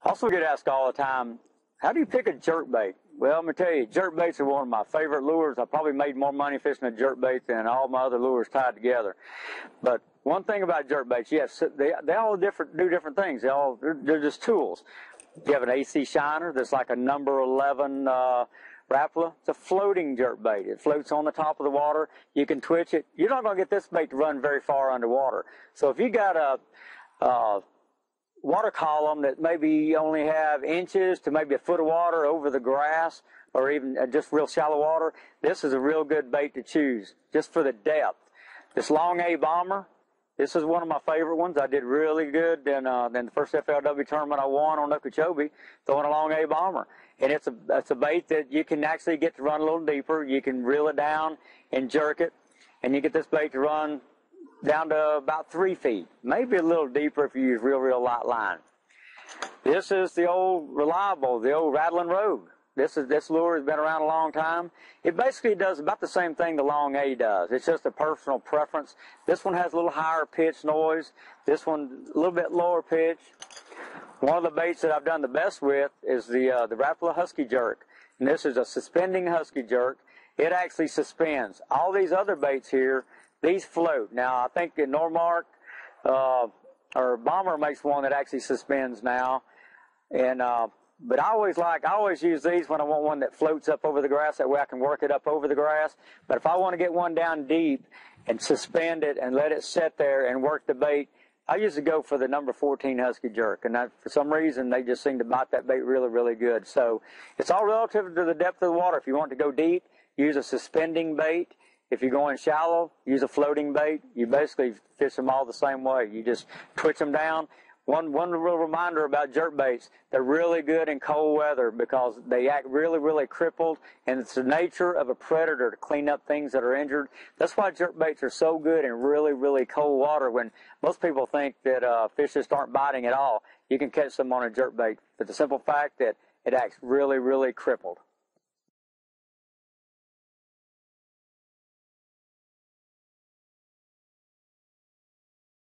Also get asked all the time, how do you pick a jerkbait? Well, I'm going to tell you, jerkbaits are one of my favorite lures. I probably made more money fishing a jerkbait than all my other lures tied together. But one thing about jerkbaits, yes, they all do different things. They're just tools. You have an AC shiner that's like a number 11 Rapala. It's a floating jerkbait. It floats on the top of the water. You can twitch it. You're not going to get this bait to run very far underwater. So if you got a water column that maybe only have inches to maybe a foot of water over the grass, or even just real shallow water, this is a real good bait to choose just for the depth. This long A bomber, this is one of my favorite ones. I did really good in the first FLW tournament I won on Okeechobee, throwing a long A bomber. And it's a bait that you can actually get to run a little deeper. You can reel it down and jerk it, and you get this bait to run down to about 3 feet, maybe a little deeper if you use real light line. This is the old reliable, the old rattling rogue. This lure has been around a long time. It basically does about the same thing the long A does. It's just a personal preference. This one has a little higher pitch noise. This one a little bit lower pitch. One of the baits that I've done the best with is the Rapala Husky Jerk. And this is a suspending Husky Jerk. It actually suspends. All these other baits here, these float. Now, I think that Normark or Bomber makes one that actually suspends now. And but I always use these when I want one that floats up over the grass. That way I can work it up over the grass. But if I want to get one down deep and suspend it and let it sit there and work the bait, I usually go for the number 14 Husky Jerk. And for some reason, they just seem to bite that bait really good. So it's all relative to the depth of the water. If you want to go deep, use a suspending bait. If you're going shallow, use a floating bait. You basically fish them all the same way. You just twitch them down. One real reminder about jerk baits, they're really good in cold weather because they act really crippled, and it's the nature of a predator to clean up things that are injured. That's why jerk baits are so good in really cold water, when most people think that fish just aren't biting at all. You can catch them on a jerk bait, but the simple fact that it acts really crippled.